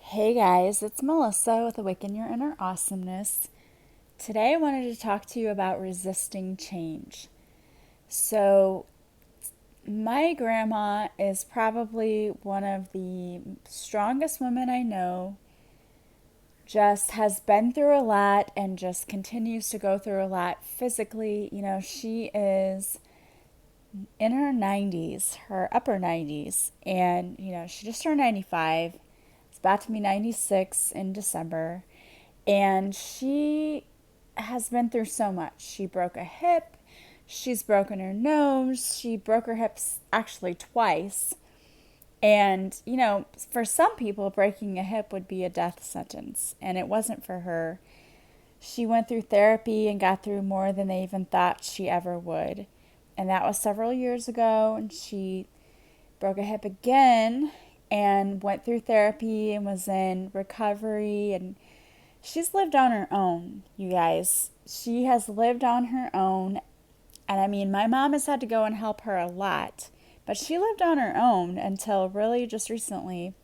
Hey guys, it's Melissa with Awaken Your Inner Awesomeness. Today I wanted to talk to you about resisting change. So, my grandma is probably one of the strongest women I know, just has been through a lot and just continues to go through a lot physically. She is in her 90s, her upper 90s, and she just turned 95. It's about to be 96 in December. And she has been through so much. She broke a hip, she's broken her nose, she broke her hips actually twice. And, for some people, breaking a hip would be a death sentence, and it wasn't for her. She went through therapy and got through more than they even thought she ever would. And that was several years ago, and she broke a hip again and went through therapy and was in recovery, and she's lived on her own, you guys. She has lived on her own. And I mean, my mom has had to go and help her a lot. But she lived on her own until really just recently.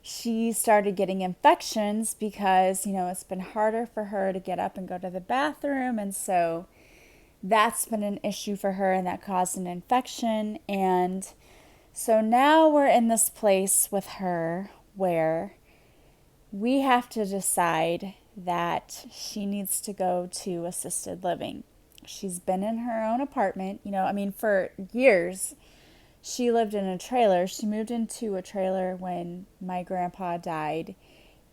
She started getting infections because, it's been harder for her to get up and go to the bathroom. And so that's been an issue for her, and that caused an infection. And so now we're in this place with her where we have to decide that she needs to go to assisted living. She's been in her own apartment, for years. She lived in a trailer. She moved into a trailer when my grandpa died,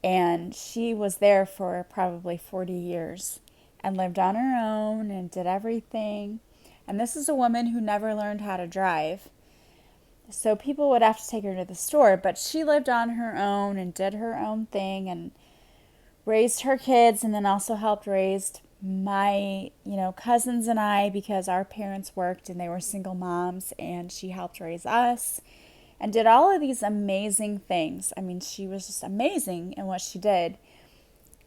and she was there for probably 40 years and lived on her own and did everything. And this is a woman who never learned how to drive. So people would have to take her to the store, but she lived on her own and did her own thing and raised her kids, and then also helped raise my, cousins and I, because our parents worked and they were single moms, and she helped raise us and did all of these amazing things. I mean, she was just amazing in what she did.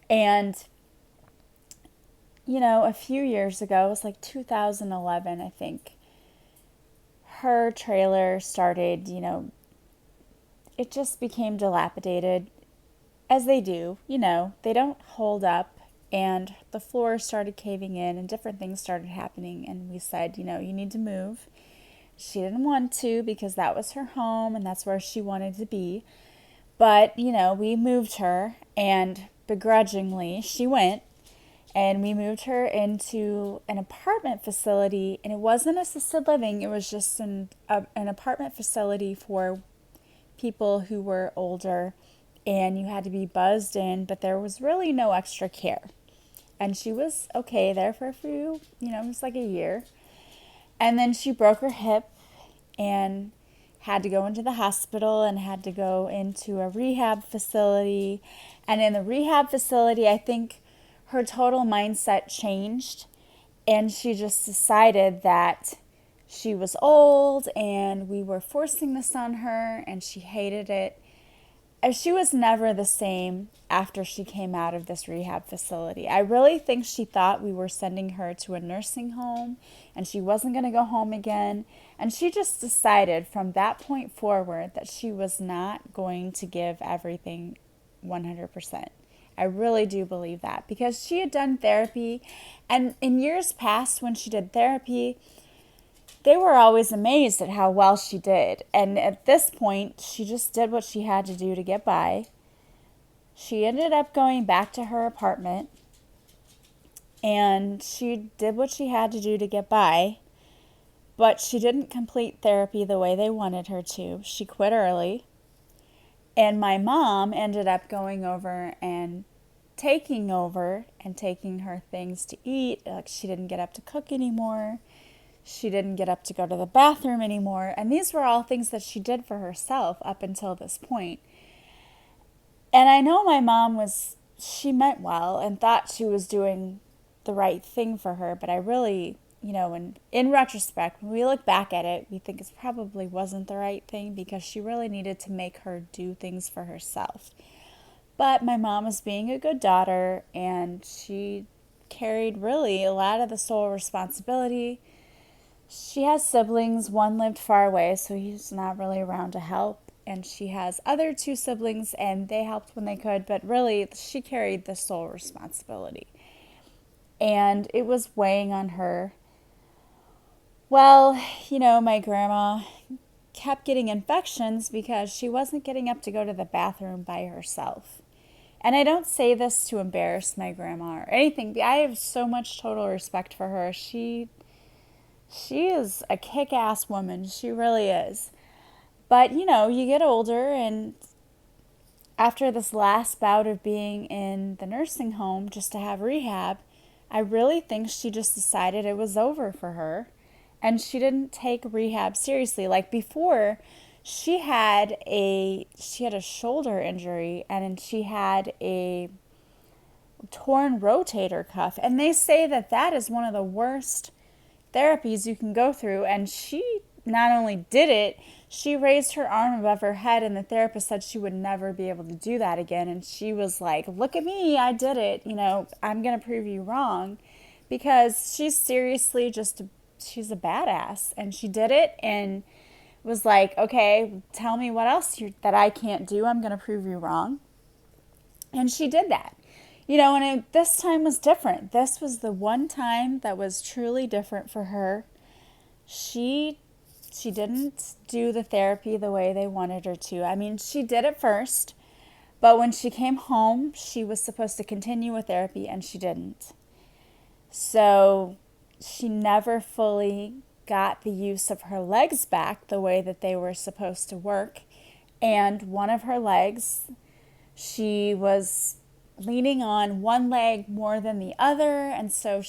And a few years ago, it was like 2011, I think, her trailer started, it just became dilapidated, as they do. They don't hold up, and the floor started caving in and different things started happening, and we said, you need to move. She didn't want to, because that was her home and that's where she wanted to be. But, we moved her, and begrudgingly she went, and we moved her into an apartment facility. And it wasn't assisted living, it was just an apartment facility for people who were older, and you had to be buzzed in, but there was really no extra care. And she was okay there for a few, it was like a year. And then she broke her hip and had to go into the hospital and had to go into a rehab facility. And in the rehab facility, I think her total mindset changed, and she just decided that she was old and we were forcing this on her, and she hated it. And she was never the same after she came out of this rehab facility. I really think she thought we were sending her to a nursing home and she wasn't going to go home again. And she just decided from that point forward that she was not going to give everything 100%. I really do believe that, because she had done therapy, and in years past when she did therapy, they were always amazed at how well she did. And at this point, she just did what she had to do to get by. She ended up going back to her apartment, and she did what she had to do to get by. But she didn't complete therapy the way they wanted her to. She quit early. And my mom ended up going over and taking over and taking her things to eat. Like, she didn't get up to cook anymore. She didn't get up to go to the bathroom anymore. And these were all things that she did for herself up until this point. And I know my mom she meant well and thought she was doing the right thing for her. But I really, in retrospect, when we look back at it, we think it probably wasn't the right thing, because she really needed to make her do things for herself. But my mom was being a good daughter, and she carried really a lot of the sole responsibility. She has siblings. One lived far away, so he's not really around to help. and she has other two siblings, and they helped when they could, but really she carried the sole responsibility. And it was weighing on her. Well, my grandma kept getting infections because she wasn't getting up to go to the bathroom by herself. And I don't say this to embarrass my grandma or anything. I have so much total respect for her. She is a kick-ass woman. She really is. But, you get older, and after this last bout of being in the nursing home just to have rehab, I really think she just decided it was over for her. And she didn't take rehab seriously. Like before, she had a shoulder injury, and she had a torn rotator cuff. And they say that that is one of the worst therapies you can go through. And she not only did it, she raised her arm above her head, and the therapist said she would never be able to do that again. And she was like, look at me, I did it. I'm going to prove you wrong, because she's seriously she's a badass, and she did it and was like, okay, tell me what else that I can't do. I'm going to prove you wrong. And she did that. This time was different. This was the one time that was truly different for her. She didn't do the therapy the way they wanted her to. I mean, she did it first, but when she came home, she was supposed to continue with therapy, and she didn't. So she never fully got the use of her legs back the way that they were supposed to work. And one of her legs, she was leaning on one leg more than the other, and so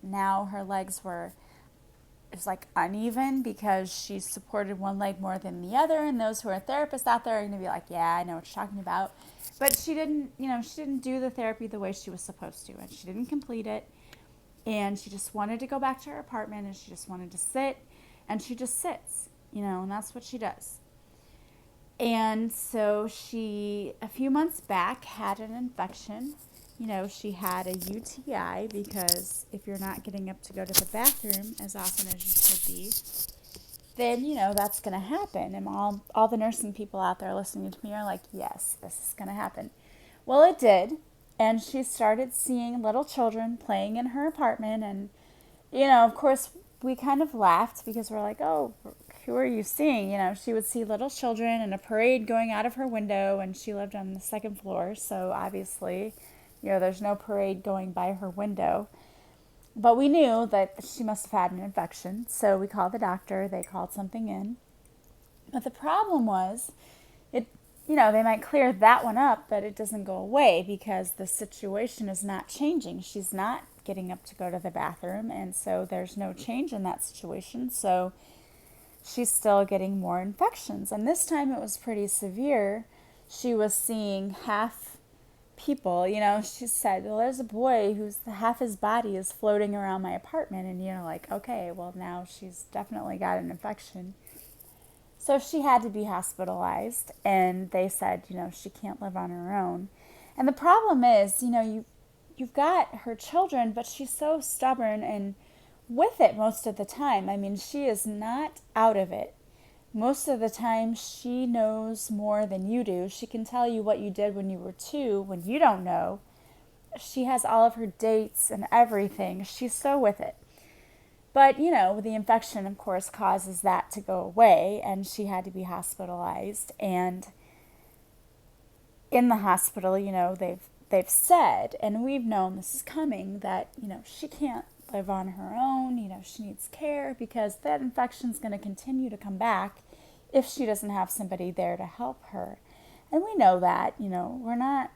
now her legs were, it was like uneven because she supported one leg more than the other. And those who are therapists out there are going to be like, yeah, I know what you're talking about. But she didn't do the therapy the way she was supposed to, and she didn't complete it. And she just wanted to go back to her apartment, and she just wanted to sit, and she just sits, and that's what she does. And so she, a few months back, had an infection. She had a UTI, because if you're not getting up to go to the bathroom as often as you should be, then, that's going to happen. And all the nursing people out there listening to me are like, yes, this is going to happen. Well, it did. And she started seeing little children playing in her apartment. And, of course, we kind of laughed because we're like, oh, who are you seeing? She would see little children and a parade going out of her window, and she lived on the second floor. So obviously, there's no parade going by her window. But we knew that she must have had an infection. So we called the doctor. They called something in. But the problem was, they might clear that one up, but it doesn't go away because the situation is not changing. She's not getting up to go to the bathroom, and so there's no change in that situation. So she's still getting more infections. And this time it was pretty severe. She was seeing half people. She said, well, there's a boy who's half his body is floating around my apartment. And like, okay, well, now she's definitely got an infection. So she had to be hospitalized, and they said, she can't live on her own. And the problem is, you've got her children, but she's so stubborn and with it most of the time. I mean, she is not out of it. Most of the time, she knows more than you do. She can tell you what you did when you were 2, when you don't know. She has all of her dates and everything. She's so with it. But, the infection, of course, causes that to go away, and she had to be hospitalized. And in the hospital, they've said, and we've known this is coming, that, she can't live on her own. She needs care, because that infection's going to continue to come back if she doesn't have somebody there to help her. And we know that, we're not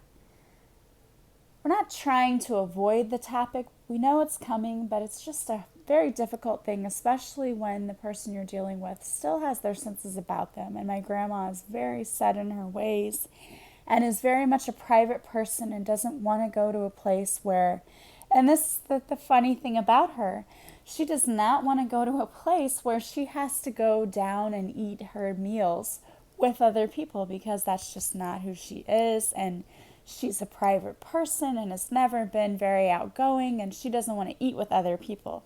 trying to avoid the topic. We know it's coming, but it's just a very difficult thing, especially when the person you're dealing with still has their senses about them. And my grandma is very set in her ways and is very much a private person and doesn't want to go to a place where, and this the funny thing about her, she does not want to go to a place where she has to go down and eat her meals with other people, because that's just not who she is. And she's a private person and has never been very outgoing, and she doesn't want to eat with other people.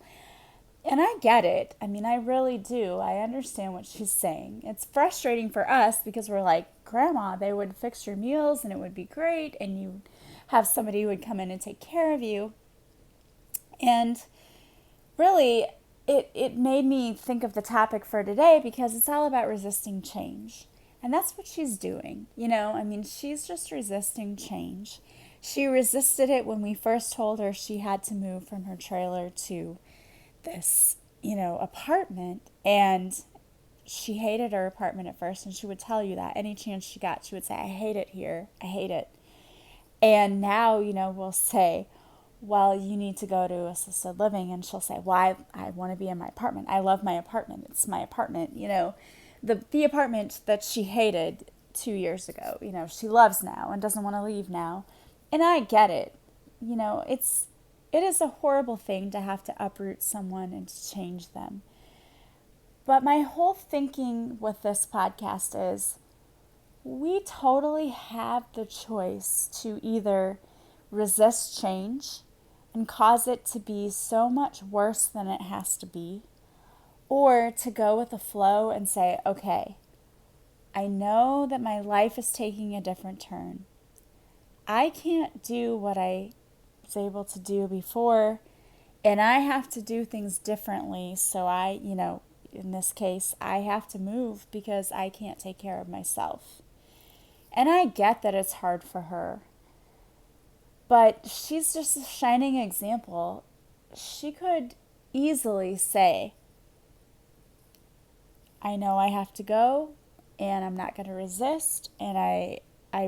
And I get it. I mean, I really do. I understand what she's saying. It's frustrating for us because we're like, Grandma, they would fix your meals and it would be great, and you have somebody who would come in and take care of you. And really, it made me think of the topic for today because it's all about resisting change. And that's what she's doing. I mean, she's just resisting change. She resisted it when we first told her she had to move from her trailer to this, apartment. And she hated her apartment at first. And she would tell you that any chance she got, she would say, I hate it here. I hate it. And now, we'll say, well, you need to go to assisted living. And she'll say, well, I want to be in my apartment. I love my apartment. It's my apartment. The apartment that she hated 2 years ago, she loves now and doesn't want to leave now. And I get it. It is a horrible thing to have to uproot someone and to change them. But my whole thinking with this podcast is we totally have the choice to either resist change and cause it to be so much worse than it has to be, or to go with the flow and say, okay, I know that my life is taking a different turn. I can't do what I was able to do before, and I have to do things differently. So in this case, I have to move because I can't take care of myself. And I get that it's hard for her. But she's just a shining example. She could easily say, I know I have to go and I'm not going to resist. And I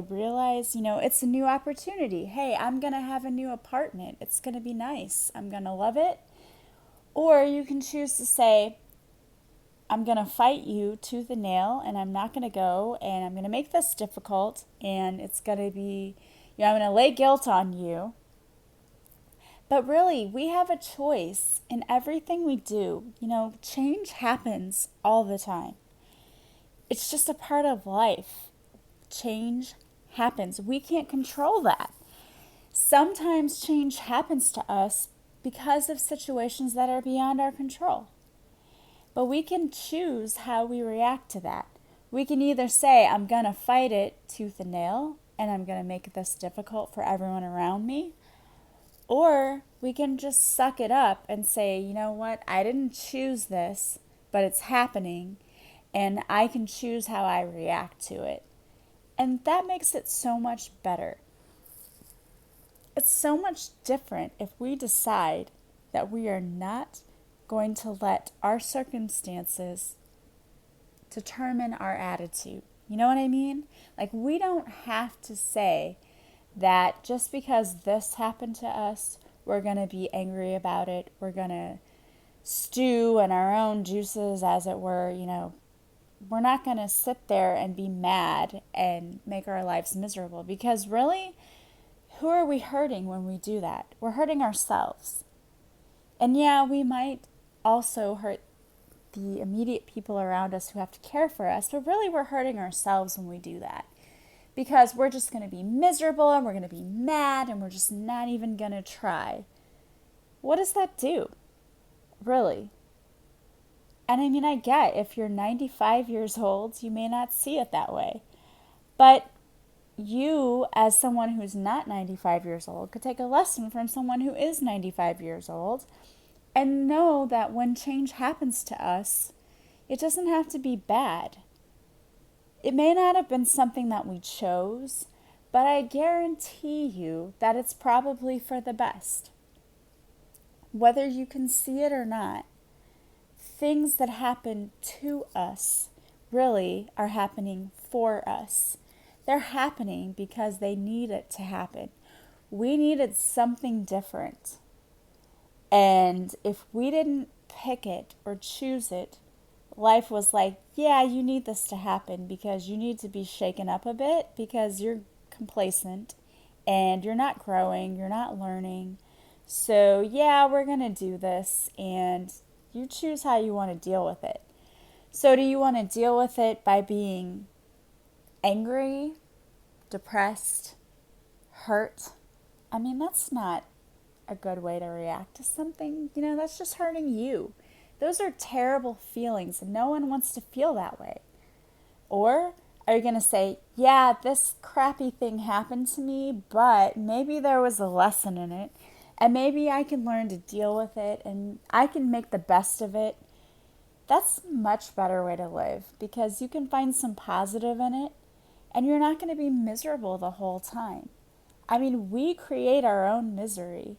realize, it's a new opportunity. Hey, I'm going to have a new apartment. It's going to be nice. I'm going to love it. Or you can choose to say, I'm going to fight you tooth and nail, and I'm not going to go, and I'm going to make this difficult, and it's going to be, I'm going to lay guilt on you. But really, we have a choice in everything we do. Change happens all the time. It's just a part of life. Change happens. We can't control that. Sometimes change happens to us because of situations that are beyond our control. But we can choose how we react to that. We can either say, I'm going to fight it tooth and nail, and I'm going to make this difficult for everyone around me. Or we can just suck it up and say, you know what, I didn't choose this, but it's happening, and I can choose how I react to it. And that makes it so much better. It's so much different if we decide that we are not going to let our circumstances determine our attitude. You know what I mean? Like, we don't have to say that just because this happened to us, we're going to be angry about it. We're going to stew in our own juices, as it were. We're not going to sit there and be mad and make our lives miserable, because really, who are we hurting when we do that? We're hurting ourselves. And yeah, we might also hurt the immediate people around us who have to care for us, but really we're hurting ourselves when we do that, because we're just going to be miserable and we're going to be mad and we're just not even going to try. What does that do? Really? And I mean, I get if you're 95 years old, you may not see it that way. But you, as someone who's not 95 years old, could take a lesson from someone who is 95 years old and know that when change happens to us, it doesn't have to be bad. It may not have been something that we chose, but I guarantee you that it's probably for the best. Whether you can see it or not, things that happen to us really are happening for us. They're happening because they need it to happen. We needed something different. And if we didn't pick it or choose it, life was like, yeah, you need this to happen because you need to be shaken up a bit because you're complacent and you're not growing, you're not learning. So yeah, we're going to do this, and you choose how you want to deal with it. So do you want to deal with it by being angry, depressed, hurt? I mean, that's not a good way to react to something. That's just hurting you. Those are terrible feelings, and no one wants to feel that way. Or are you going to say, yeah, this crappy thing happened to me, but maybe there was a lesson in it, and maybe I can learn to deal with it, and I can make the best of it? That's a much better way to live, because you can find some positive in it, and you're not going to be miserable the whole time. I mean, we create our own misery.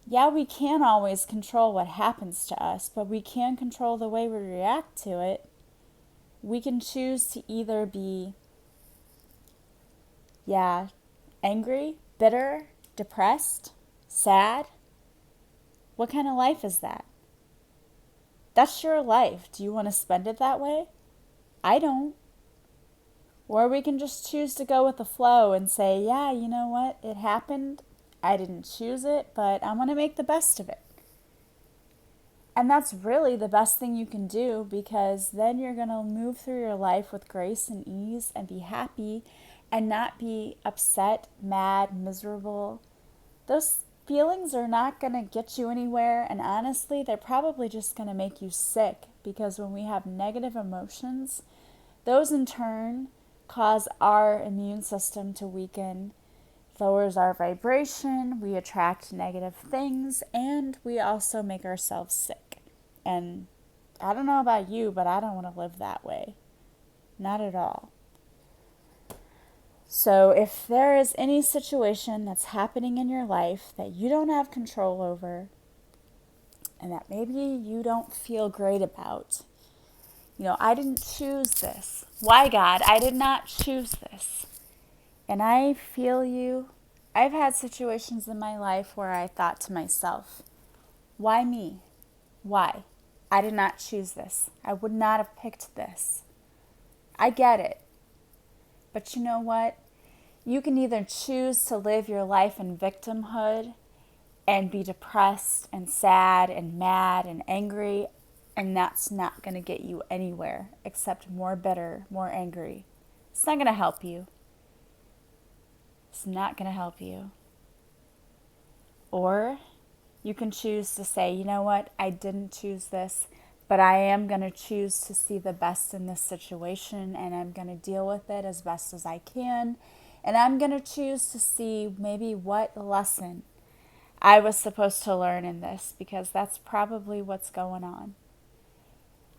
Yeah, we can't always control what happens to us, but we can control the way we react to it. We can choose to either be, angry, bitter, depressed, sad. What kind of life is that? That's your life. Do you want to spend it that way? I don't. Or we can just choose to go with the flow and say, yeah, you know what? It happened. I didn't choose it, but I want to make the best of it. And that's really the best thing you can do, because then you're going to move through your life with grace and ease and be happy and not be upset, mad, miserable. Those feelings are not going to get you anywhere, and honestly, they're probably just going to make you sick, because when we have negative emotions, those in turn cause our immune system to weaken, lowers our vibration, we attract negative things, and we also make ourselves sick. And I don't know about you, but I don't want to live that way. Not at all. So if there is any situation that's happening in your life that you don't have control over, and that maybe you don't feel great about, I didn't choose this. Why, God? I did not choose this. And I feel you. I've had situations in my life where I thought to myself, why me? Why? I did not choose this. I would not have picked this. I get it. But you know what? You can either choose to live your life in victimhood and be depressed and sad and mad and angry, and that's not going to get you anywhere except more bitter, more angry. It's not going to help you. It's not going to help you. Or you can choose to say, you know what, I didn't choose this, but I am going to choose to see the best in this situation, and I'm going to deal with it as best as I can. And I'm going to choose to see maybe what lesson I was supposed to learn in this, because that's probably what's going on.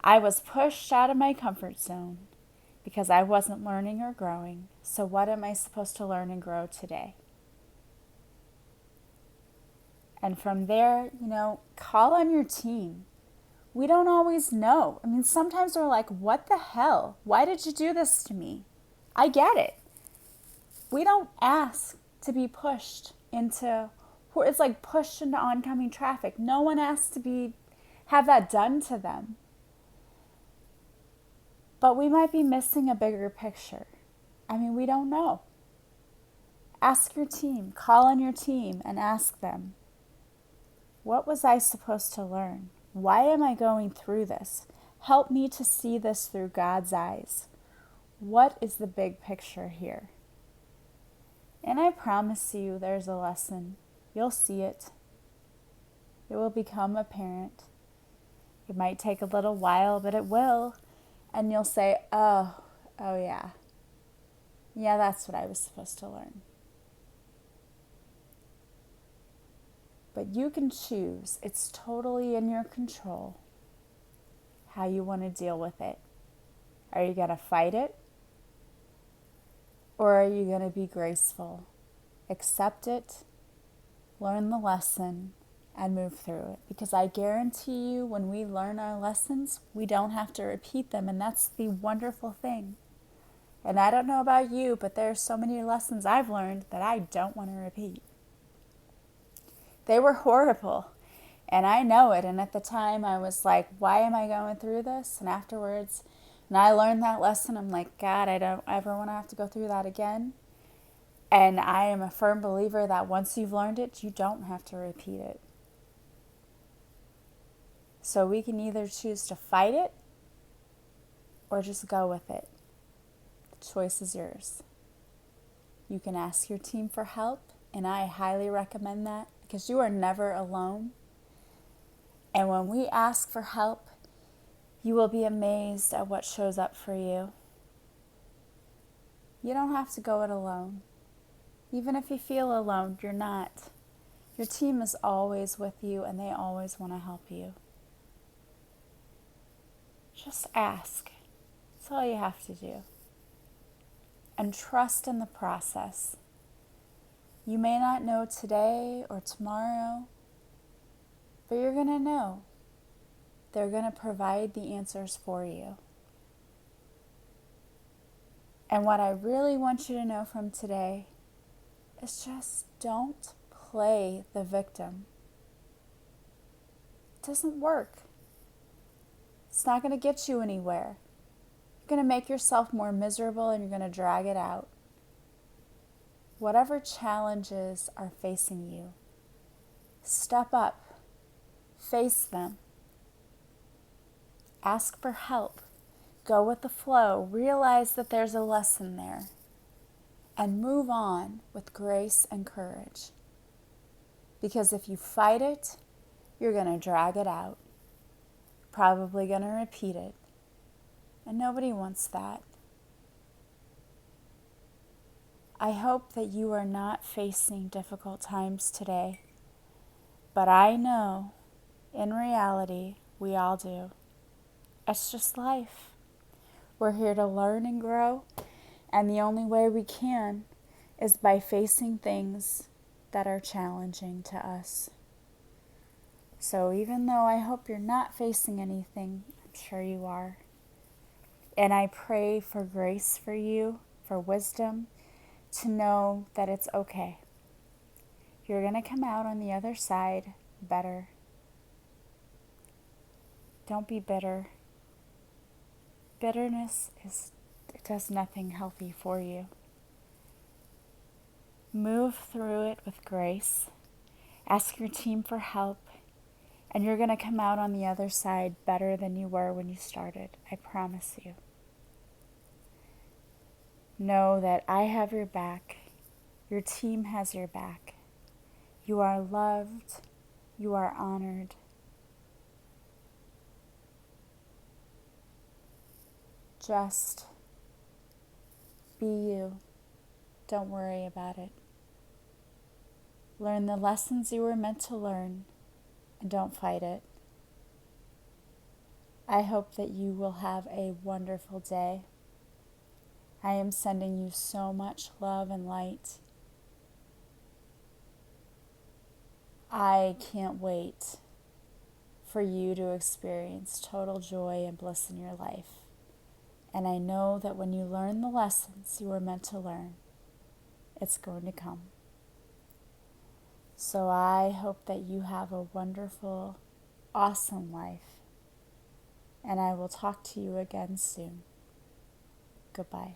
I was pushed out of my comfort zone because I wasn't learning or growing. So what am I supposed to learn and grow today? And from there, call on your team. We don't always know. I mean, sometimes we're like, what the hell? Why did you do this to me? I get it. We don't ask to be pushed into, it's like pushed into oncoming traffic. No one asks to have that done to them. But we might be missing a bigger picture. I mean, we don't know. Ask your team. Call on your team and ask them, what was I supposed to learn? Why am I going through this? Help me to see this through God's eyes. What is the big picture here? And I promise you there's a lesson. You'll see it. It will become apparent. It might take a little while, but it will. And you'll say, oh yeah. Yeah, that's what I was supposed to learn. But you can choose. It's totally in your control how you want to deal with it. Are you going to fight it? Or are you going to be graceful? Accept it, learn the lesson, and move through it. Because I guarantee you, when we learn our lessons, we don't have to repeat them. And that's the wonderful thing. And I don't know about you, but there are so many lessons I've learned that I don't want to repeat. They were horrible. And I know it. And at the time, I was like, why am I going through this? And afterwards, when I learned that lesson, I'm like, God, I don't ever want to have to go through that again. And I am a firm believer that once you've learned it, you don't have to repeat it. So we can either choose to fight it or just go with it. The choice is yours. You can ask your team for help, and I highly recommend that, because you are never alone. And when we ask for help, you will be amazed at what shows up for you. You don't have to go it alone. Even if you feel alone, you're not. Your team is always with you and they always want to help you. Just ask. That's all you have to do. And trust in the process. You may not know today or tomorrow, but you're going to know. They're going to provide the answers for you. And what I really want you to know from today is just don't play the victim. It doesn't work. It's not going to get you anywhere. You're going to make yourself more miserable and you're going to drag it out. Whatever challenges are facing you, step up, face them, ask for help, go with the flow, realize that there's a lesson there, and move on with grace and courage. Because if you fight it, you're going to drag it out, probably going to repeat it, and nobody wants that. I hope that you are not facing difficult times today, but I know in reality we all do. It's just life. We're here to learn and grow, and the only way we can is by facing things that are challenging to us. So even though I hope you're not facing anything, I'm sure you are. And I pray for grace for you, for wisdom, to know that it's okay. You're going to come out on the other side better. Don't be bitter. Bitterness it does nothing healthy for you. Move through it with grace. Ask your team for help. And you're going to come out on the other side better than you were when you started. I promise you. Know that I have your back. Your team has your back. You are loved. You are honored. Just be you. Don't worry about it. Learn the lessons you were meant to learn and don't fight it. I hope that you will have a wonderful day. I am sending you so much love and light. I can't wait for you to experience total joy and bliss in your life. And I know that when you learn the lessons you were meant to learn, it's going to come. So I hope that you have a wonderful, awesome life. And I will talk to you again soon. Goodbye.